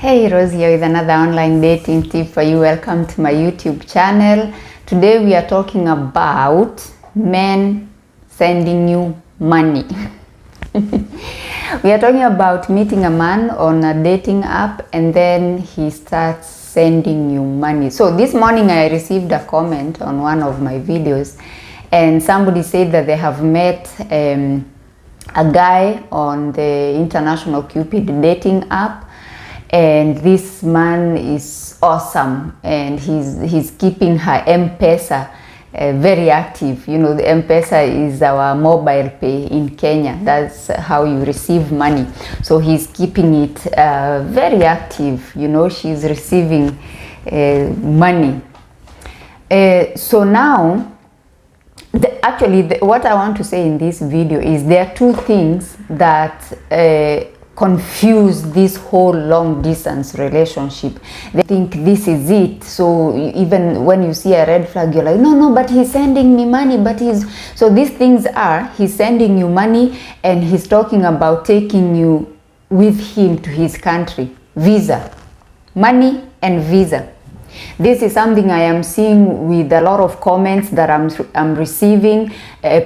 Hey, Rose here with another online dating tip for you. Welcome to my YouTube channel. Today we are talking about men sending you money. We are talking about meeting a man on a dating app and then he starts sending you money. So this morning I received a comment on one of my videos and somebody said that they have met a guy on the International Cupid dating app. And this man is awesome and he's keeping her M-Pesa very active. You know, the M-Pesa is our mobile pay in Kenya. That's how you receive money. So he's keeping it very active. You know, she's receiving money. So now, what I want to say in this video is there are two things that confuse this whole long distance relationship. They think this is it. So even when you see a red flag, you're like, no, but he's sending me money, so these things are, he's sending you money and he's talking about taking you with him to his country. Visa, money and visa. This is something I am seeing with a lot of comments that I'm receiving.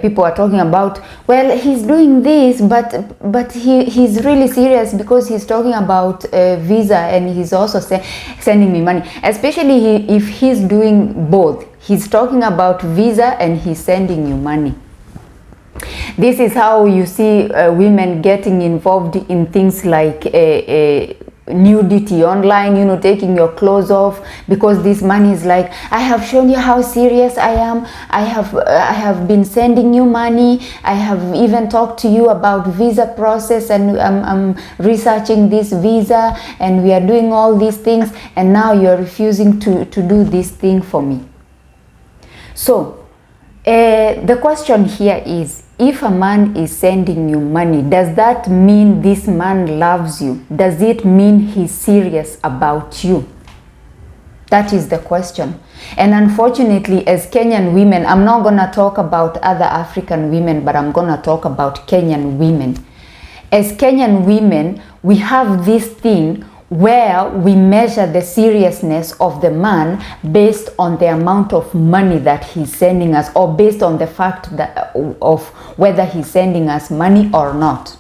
People are talking about, well, he's doing this, but he's really serious because he's talking about visa and he's also sending me money. Especially if he's doing both. He's talking about visa and he's sending you money. This is how you see women getting involved in things like nudity online, you know, taking your clothes off because this man is like, I have shown you how serious I am. I have been sending you money. I have even talked to you about visa process and I'm researching this visa and we are doing all these things and now you're refusing to do this thing for me. So the question here is, if a man is sending you money, does that mean this man loves you? Does it mean he's serious about you? That is the question. And unfortunately, as Kenyan women, I'm not going to talk about other African women, but I'm going to talk about Kenyan women. As Kenyan women, we have this thing where we measure the seriousness of the man based on the amount of money that he's sending us, or based on the fact that of whether he's sending us money or not.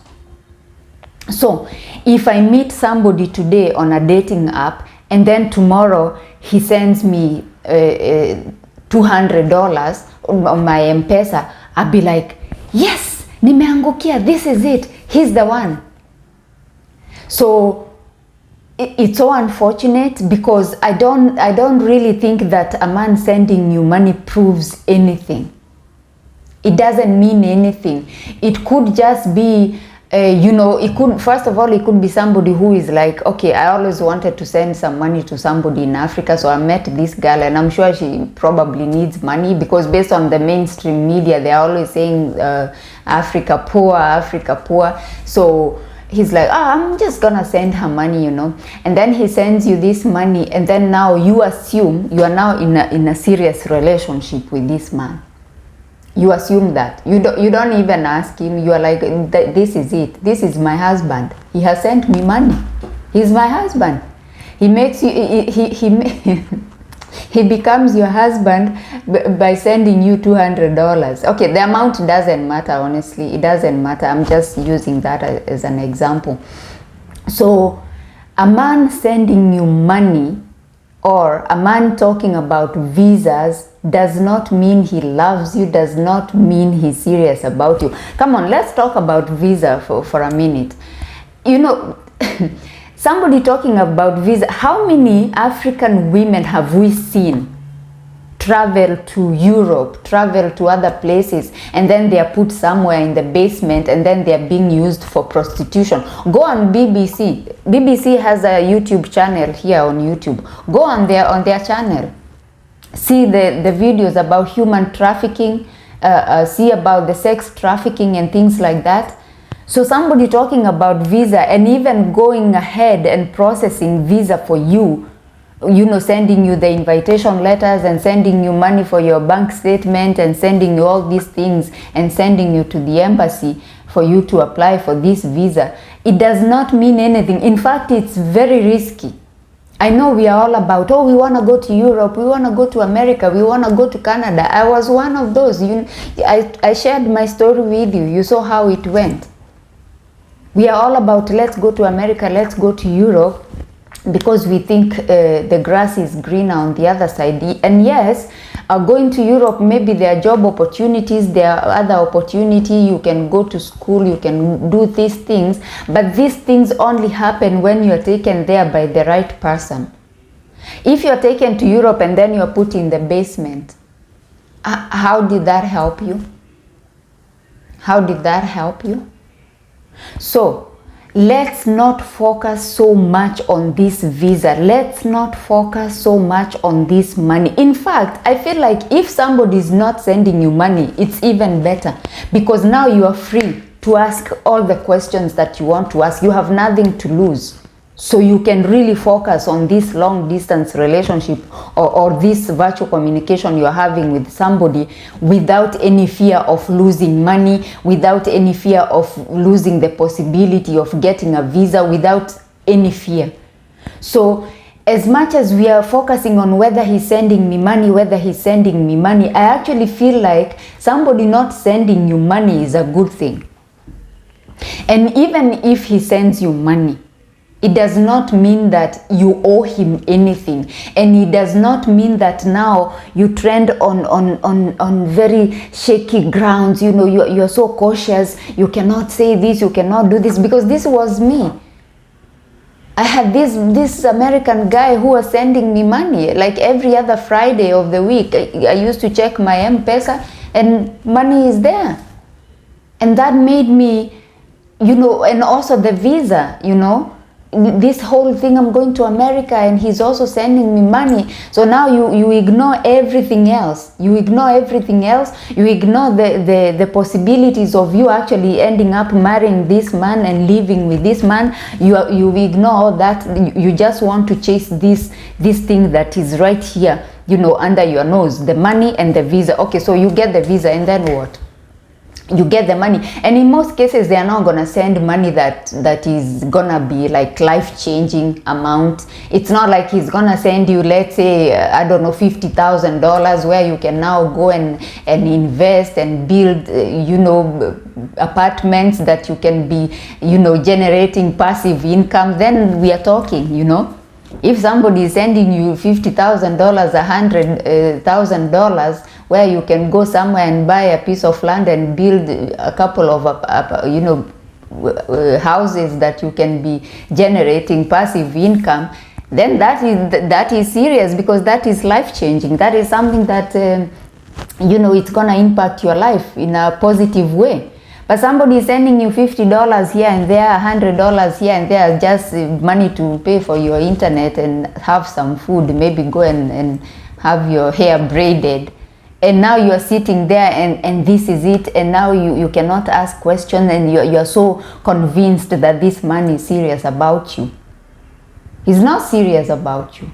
So if I meet somebody today on a dating app and then tomorrow he sends me $200 on my M-Pesa, I'll be like, yes, nimeangukia, this is it, he's the one. So it's so unfortunate because I don't really think that a man sending you money proves anything. It doesn't mean anything. It could just be, first of all, it could be somebody who is like, okay, I always wanted to send some money to somebody in Africa, so I met this girl and I'm sure she probably needs money because based on the mainstream media, they're always saying Africa poor. So he's like, I'm just gonna send her money, you know, and then he sends you this money and then now you assume you are now in a serious relationship with this man. You assume that. You don't even ask him. You are like, this is it. This is my husband. He has sent me money. He's my husband. He makes you, he becomes your husband by sending you $200. Okay, the amount doesn't matter, honestly. It doesn't matter. I'm just using that as an example. So a man sending you money or a man talking about visas does not mean he loves you, does not mean he's serious about you. Come on, let's talk about visa for a minute. You know, somebody talking about visa, how many African women have we seen travel to Europe, travel to other places, and then they are put somewhere in the basement and then they are being used for prostitution? Go on BBC. BBC has a YouTube channel here on YouTube. Go on their channel. See the videos about human trafficking, see about the sex trafficking and things like that. So somebody talking about visa and even going ahead and processing visa for you, you know, sending you the invitation letters and sending you money for your bank statement and sending you all these things and sending you to the embassy for you to apply for this visa. it does not mean anything. In fact, it's very risky. I know we are all about, oh, we want to go to Europe, we want to go to America, we want to go to Canada. I was one of those. I shared my story with you. You saw how it went. We are all about, let's go to America, let's go to Europe, because we think the grass is greener on the other side. And yes, going to Europe, maybe there are job opportunities, there are other opportunities, you can go to school, you can do these things, but these things only happen when you are taken there by the right person. If you are taken to Europe and then you are put in the basement, how did that help you? How did that help you? So let's not focus so much on this visa. Let's not focus so much on this money. In fact, I feel like if somebody is not sending you money, it's even better, because now you are free to ask all the questions that you want to ask. You have nothing to lose. So you can really focus on this long distance relationship or this virtual communication you're having with somebody without any fear of losing money, without any fear of losing the possibility of getting a visa, without any fear. So as much as we are focusing on whether he's sending me money, I actually feel like somebody not sending you money is a good thing. And even if he sends you money, it does not mean that you owe him anything, and it does not mean that now you trend on very shaky grounds. You know, you're so cautious, you cannot say this, you cannot do this, because this was me. I had this American guy who was sending me money like every other Friday of the week. I used to check my M-Pesa and money is there, and that made me, you know, and also the visa, you know, this whole thing, I'm going to America and he's also sending me money. So now you ignore everything else. You ignore everything else. You ignore the possibilities of you actually ending up marrying this man and living with this man. You ignore all that. You just want to chase this thing that is right here, you know, under your nose, the money and the visa. Okay, so you get the visa and then what? You get the money, and in most cases they are not gonna send money that is gonna be like life-changing amount. It's not like he's gonna send you, let's say, I don't know, $50,000 where you can now go and invest and build, you know, apartments that you can be, you know, generating passive income. Then we are talking, you know. If somebody is sending you $50,000, $100,000, where you can go somewhere and buy a piece of land and build a couple of you know, houses that you can be generating passive income, then that is serious, because that is life-changing. That is something that you know, it's gonna impact your life in a positive way. But somebody is sending you $50 here and there, $100 here and there, just money to pay for your internet and have some food, maybe go and have your hair braided. And now you are sitting there and this is it, and now you cannot ask questions, and you are so convinced that this man is serious about you. He's not serious about you.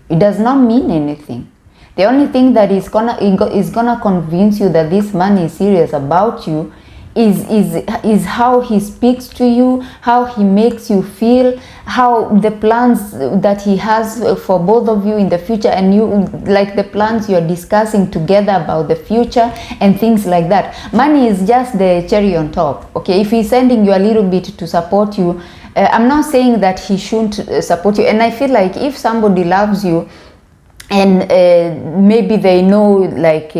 It does not mean anything. The only thing that is gonna convince you that this man is serious about you is how he speaks to you, how he makes you feel, how the plans that he has for both of you in the future, and you, like the plans you're discussing together about the future and things like that. Money is just the cherry on top. Okay, if he's sending you a little bit to support you, I'm not saying that he shouldn't support you. And I feel like if somebody loves you, and maybe they know like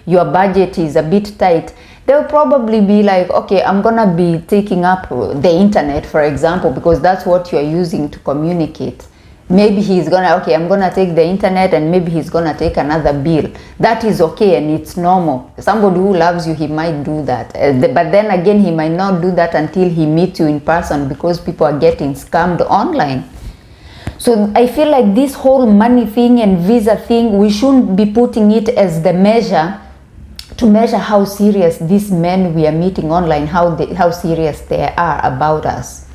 your budget is a bit tight, they'll probably be like, okay, I'm gonna be taking up the internet, for example, because that's what you're using to communicate. Maybe he's gonna, okay, I'm gonna take the internet, and maybe he's gonna take another bill. That is okay, and it's normal. Somebody who loves you, he might do that, but then again, he might not do that until he meets you in person, because people are getting scammed online. So I feel like this whole money thing and visa thing, we shouldn't be putting it as the measure to measure how serious these men we are meeting online, how serious they are about us.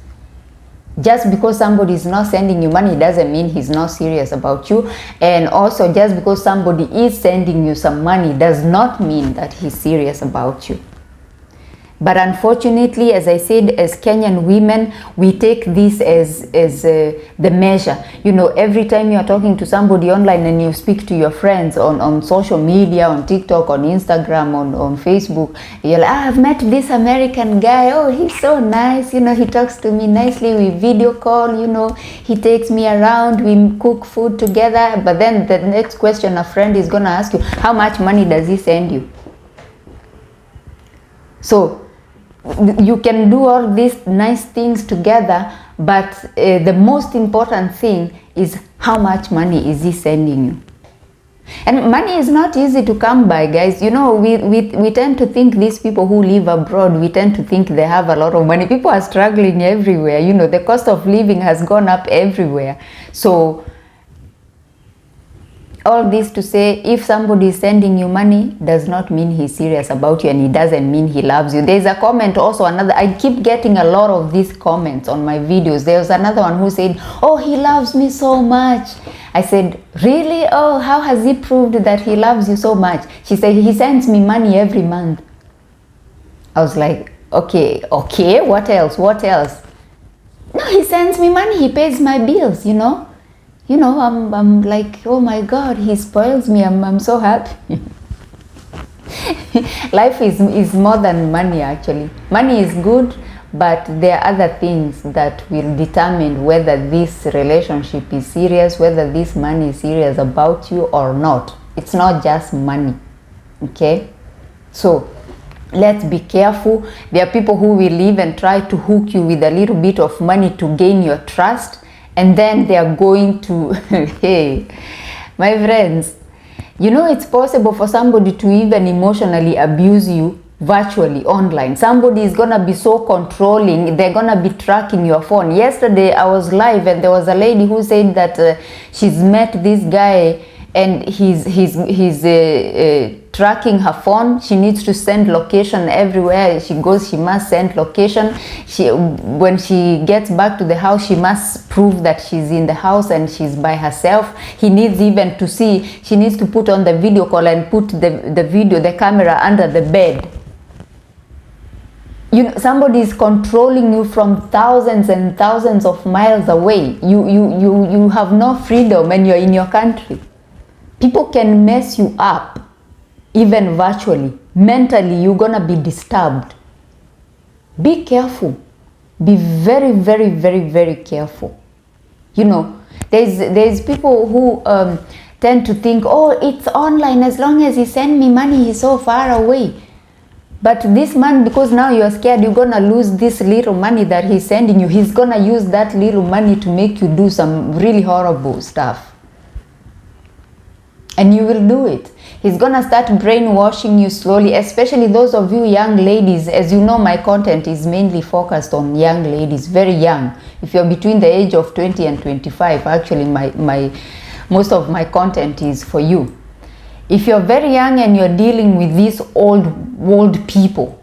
Just because somebody is not sending you money doesn't mean he's not serious about you. And also, just because somebody is sending you some money does not mean that he's serious about you. But unfortunately, as I said, as Kenyan women, we take this as the measure. You know, every time you're talking to somebody online and you speak to your friends on social media, on TikTok, on Instagram, on Facebook, you're like, I've met this American guy. Oh, he's so nice. You know, he talks to me nicely. We video call, you know, he takes me around. We cook food together. But then the next question a friend is going to ask you, how much money does he send you? So you can do all these nice things together, but the most important thing is how much money is he sending you. And money is not easy to come by, guys. You know, we tend to think these people who live abroad, we tend to think they have a lot of money. People are struggling everywhere. You know, the cost of living has gone up everywhere. So all this to say, if somebody is sending you money, does not mean he's serious about you, and it doesn't mean he loves you. There's a comment also, another, I keep getting a lot of these comments on my videos. There was another one who said, oh, he loves me so much. I said, really? Oh, how has he proved that he loves you so much? She said, he sends me money every month. I was like, okay, what else? No, he sends me money, he pays my bills, you know. You know, I'm like, oh my God, he spoils me. I'm so happy. Life is more than money, actually. Money is good, but there are other things that will determine whether this relationship is serious, whether this money is serious about you or not. It's not just money, okay? So let's be careful. There are people who will even try to hook you with a little bit of money to gain your trust. And then they are going to, hey, my friends, you know, it's possible for somebody to even emotionally abuse you virtually online. Somebody is going to be so controlling, they're going to be tracking your phone. Yesterday, I was live and there was a lady who said that she's met this guy and he's tracking her phone. She needs to send location everywhere she goes. She must send location. When she gets back to the house, she must prove that she's in the house and she's by herself. He needs even to see, she needs to put on the video call and put the camera under the bed. You know, somebody is controlling you from thousands and thousands of miles away. You have no freedom when you're in your country. People can mess you up, even virtually. Mentally, you're gonna be disturbed. Be careful. Be very, very, very, very careful. You know, there's people who tend to think, oh, it's online. As long as he send me money, he's so far away. But this man, because now you're scared, you're gonna lose this little money that he's sending you. He's gonna use that little money to make you do some really horrible stuff. And you will do it. He's gonna start brainwashing you slowly, especially those of you young ladies. As you know, my content is mainly focused on young ladies, very young. If you're between the age of 20 and 25, actually most of my content is for you. If you're very young and you're dealing with these old people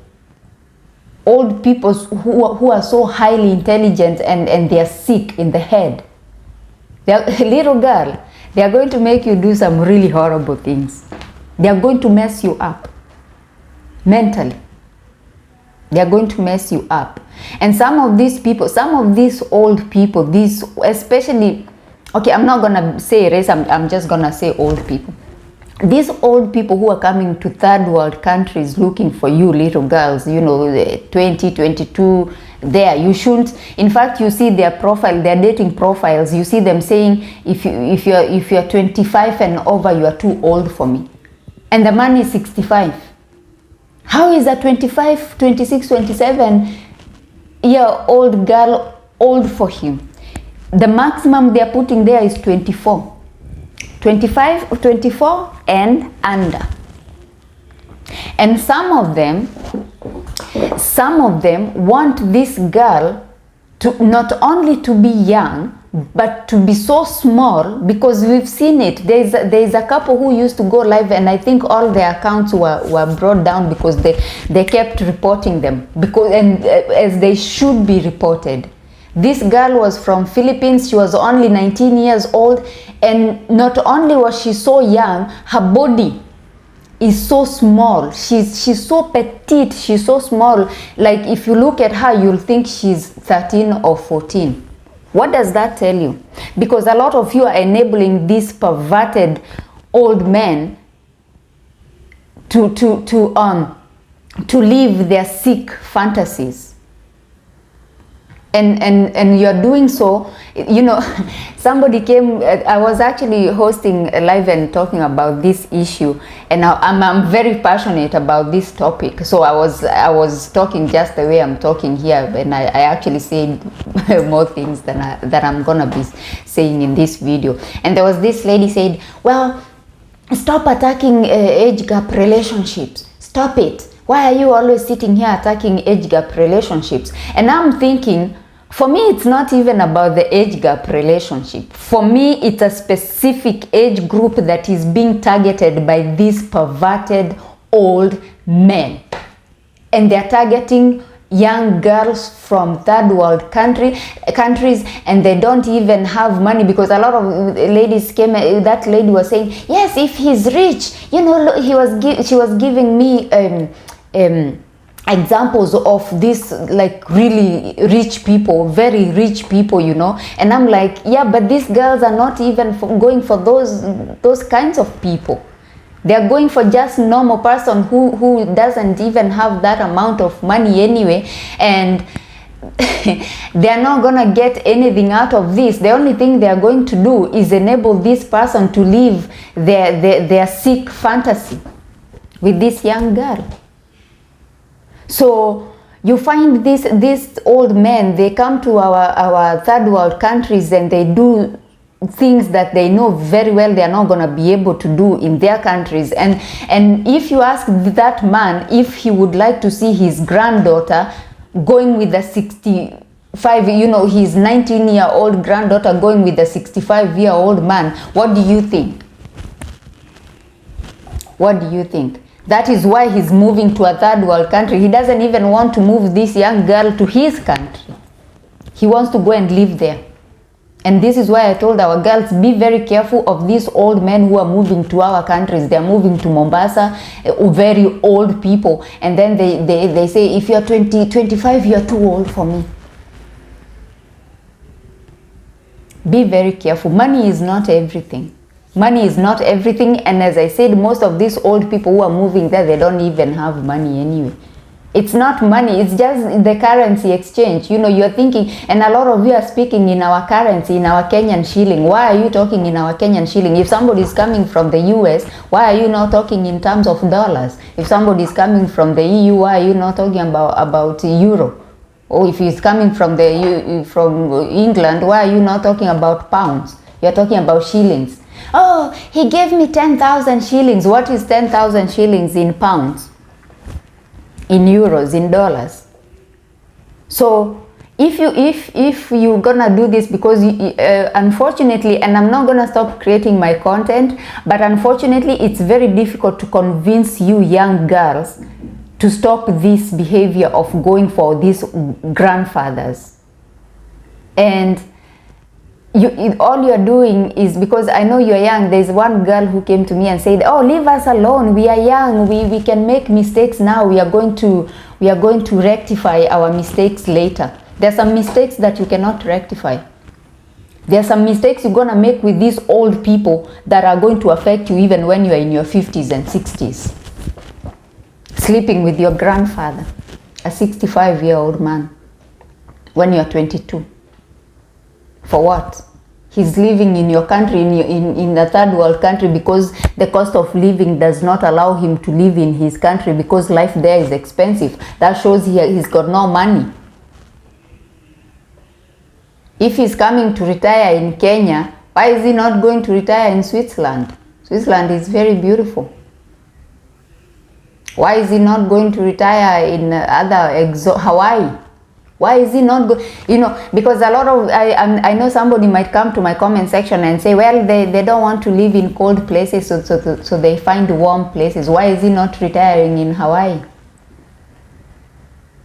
who are so highly intelligent and they're sick in the head, they're a little girl, they are going to make you do some really horrible things. They are going to mess you up mentally. They are going to mess you up. And some of these people, some of these old people, these especially, okay, I'm not gonna say race, I'm just gonna say old people. These old people who are coming to third world countries looking for you little girls, you know, 20, 22, there, you shouldn't. In fact, you see their profile, their dating profiles, you see them saying, if you're 25 and over, you are too old for me. And the man is 65. How is a 25, 26, 27-year-old girl old for him? The maximum they are putting there is 24. 25 or 24 and under. And some of them want this girl to not only to be young, but to be so small, because we've seen it. There's a couple who used to go live, and I think all their accounts were brought down because they kept reporting them, as they should be reported. This girl was from Philippines. She was only 19 years old, and not only was she so young, her body is so small. She's so petite, she's so small. Like if you look at her, you'll think she's 13 or 14. What does that tell you? Because a lot of you are enabling these perverted old men to live their sick fantasies. And you're doing so, you know. Somebody came, I was actually hosting a live and talking about this issue, and I'm very passionate about this topic. So I was talking just the way I'm talking here, and I actually said more things that I'm gonna be saying in this video. And there was this lady said, well, stop attacking age gap relationships. Stop it. Why are you always sitting here attacking age gap relationships? And I'm thinking, for me, it's not even about the age gap relationship. For me, it's a specific age group that is being targeted by these perverted old men. And they're targeting young girls from third world countries, and they don't even have money, because a lot of ladies came. That lady was saying, yes, if he's rich, you know, she was giving me examples of this, like really rich people, very rich people, you know. And I'm like, yeah, but these girls are not even going for those kinds of people. They're going for just normal person who doesn't even have that amount of money anyway, and they're not gonna get anything out of this. The only thing they're going to do is enable this person to live their sick fantasy with this young girl. So you find these old men, they come to our third world countries, and they do things that they know very well they are not going to be able to do in their countries. And if you ask that man if he would like to see his granddaughter going with a 65, you know, his 19-year-old granddaughter going with a 65-year-old man, what do you think? What do you think? That is why he's moving to a third world country. He doesn't even want to move this young girl to his country. He wants to go and live there. And this is why I told our girls, be very careful of these old men who are moving to our countries. They're moving to Mombasa, very old people. And then they say, if you're 20, 25, you're too old for me. Be very careful. Money is not everything. Money is not everything. And as I said, most of these old people who are moving there, they don't even have money anyway. It's not money, it's just the currency exchange. You know, you're thinking, and a lot of you are speaking in our currency, in our Kenyan shilling. Why are you talking in our Kenyan shilling? If somebody is coming from the US, why are you not talking in terms of dollars? If somebody is coming from the EU, why are you not talking about euro? Or if he's coming from England, why are you not talking about pounds? You're talking about shillings. Oh, he gave me 10,000 shillings. What is 10,000 shillings in pounds? In euros, in dollars. So if you're gonna do this, because unfortunately, and I'm not gonna stop creating my content, but unfortunately it's very difficult to convince you young girls to stop this behavior of going for these grandfathers. And all you're doing is, because I know you're young. There's one girl who came to me and said, oh, leave us alone, we are young, we can make mistakes now, we are going to rectify our mistakes later. There's some mistakes that you cannot rectify. There are some mistakes you're going to make with these old people that are going to affect you even when you're in your 50s and 60s. Sleeping with your grandfather, a 65-year-old man, when you're 22. For what? He's living in your country, in a third world country, because the cost of living does not allow him to live in his country, because life there is expensive. That shows he's got no money. If he's coming to retire in Kenya, why is he not going to retire in Switzerland? Switzerland is very beautiful. Why is he not going to retire in Hawaii? Why is he not going? You know, because a lot of, I know somebody might come to my comment section and say, well, they don't want to live in cold places, so they find warm places. Why is he not retiring in Hawaii?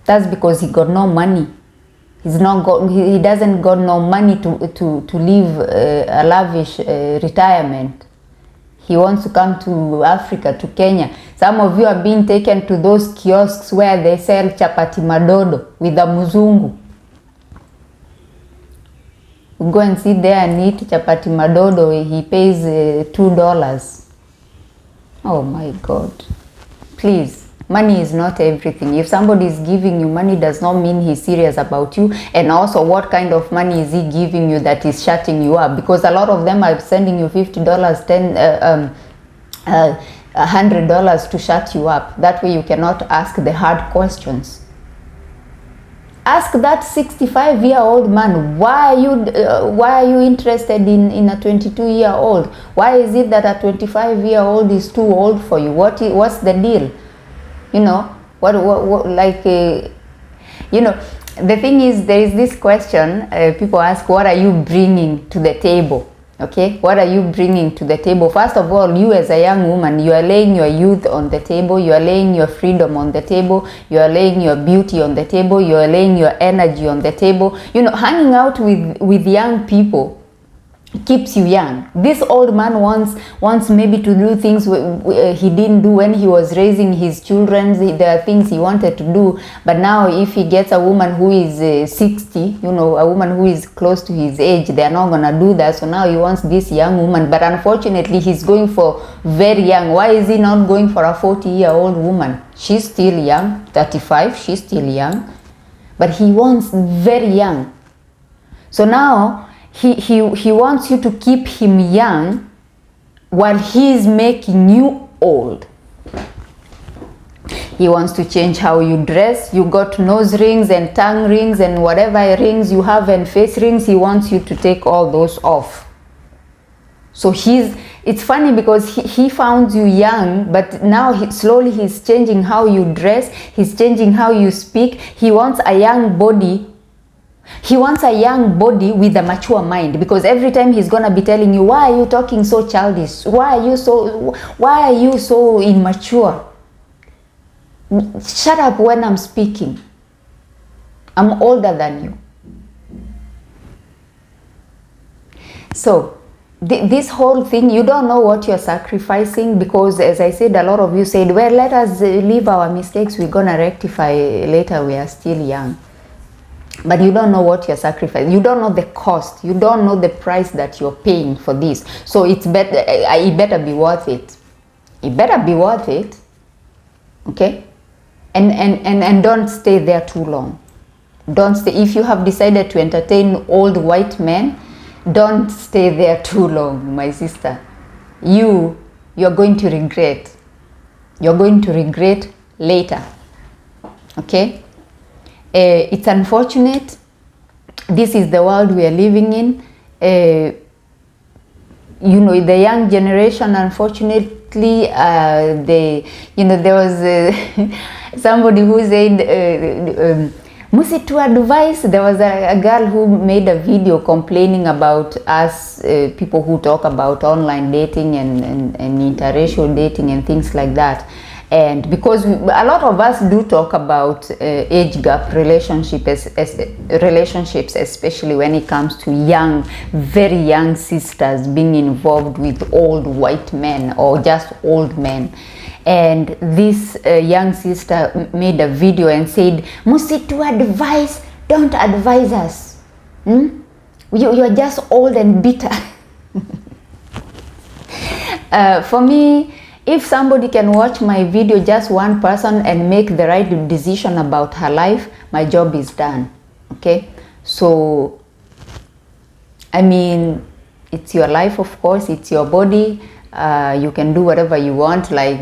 That's because he got no money. He doesn't got no money to live a lavish retirement. He wants to come to Africa, to Kenya. Some of you are being taken to those kiosks where they sell chapati madodo with a muzungu. Go and sit there and eat chapati madodo. He pays $2. Oh my God. Please, money is not everything. If somebody is giving you money, does not mean he's serious about you. And also, what kind of money is he giving you that is shutting you up? Because a lot of them are sending you $50, $100 to shut you up. That way you cannot ask the hard questions. Ask that 65-year-old man, why are you interested in a 22-year-old? Why is it that a 25-year-old is too old for you? What's the deal? You know, you know, the thing is, there is this question, people ask, what are you bringing to the table? Okay, what are you bringing to the table? First of all, you as a young woman, you are laying your youth on the table, you are laying your freedom on the table, you are laying your beauty on the table, you are laying your energy on the table. You know, hanging out with young people keeps you young. This old man wants maybe to do things he didn't do when he was raising his children. There are things he wanted to do, but now if he gets a woman who is 60, you know, a woman who is close to his age, they are not gonna do that. So now he wants this young woman, but unfortunately he's going for very young. Why is he not going for a 40-year-old woman? She's still young, 35, she's still young, but he wants very young. So now he wants you to keep him young while he's making you old. He wants to change how you dress. You got nose rings and tongue rings and whatever rings you have and face rings. He wants you to take all those off. So it's funny because he found you young, but now slowly he's changing how you dress. He's changing how you speak. He wants a young body. He wants a young body with a mature mind, because every time he's gonna be telling you, why are you talking so childish? Why are you so immature? Shut up when I'm speaking. I'm older than you. So this whole thing, you don't know what you're sacrificing, because as I said, a lot of you said, well, let us leave our mistakes, we're gonna rectify later, we are still young. But you don't know what you're sacrificing. You don't know the cost. You don't know the price that you're paying for this. So it better be worth it. It better be worth it. Okay? And don't stay there too long. Don't stay. If you have decided to entertain old white men, don't stay there too long, my sister. You're going to regret. You're going to regret later. Okay? It's unfortunate. This is the world we are living in. You know, the young generation, unfortunately, there was somebody who said, Musi, to advise, there was a girl who made a video complaining about us, people who talk about online dating and interracial dating and things like that. And because a lot of us do talk about age gap relationships, especially when it comes to young, very young sisters being involved with old white men or just old men. And this young sister made a video and said, Musi, to advise, don't advise us. You're just old and bitter. For me, if somebody can watch my video, just one person, and make the right decision about her life, my job is done. Okay? So, I mean, it's your life, of course, it's your body. You can do whatever you want, like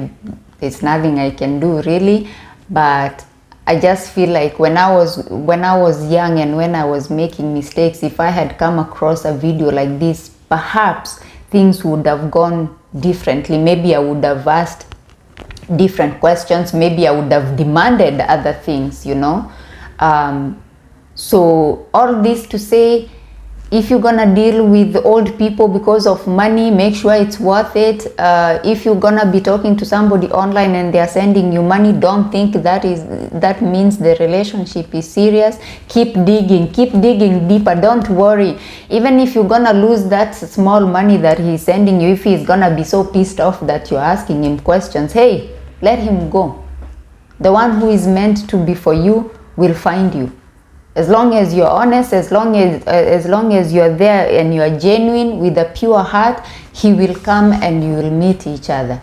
there's nothing I can do really. But I just feel like when I was young and when I was making mistakes, if I had come across a video like this, perhaps things would have gone differently. Maybe I would have asked different questions. Maybe I would have demanded other things, you know. So all this to say, If you're gonna deal with old people because of money, make sure it's worth it. If you're gonna be talking to somebody online and they're sending you money, don't think that means the relationship is serious. Keep digging deeper. Don't worry. Even if you're gonna lose that small money that he's sending you, if he's gonna be so pissed off that you're asking him questions, hey, let him go. The one who is meant to be for you will find you. As long as you're honest, as long as you're there and you're genuine with a pure heart, he will come and you will meet each other.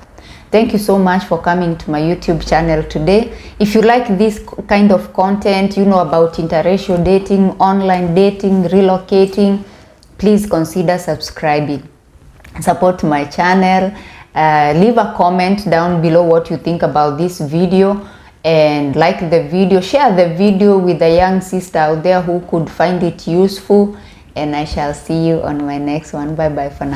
Thank you so much for coming to my YouTube channel today. If you like this kind of content, about interracial dating, online dating, relocating, please consider subscribing. Support my channel. Leave a comment down below what you think about this video. And like the video, share the video with a young sister out there who could find it useful. And I shall see you on my next one. Bye bye for now.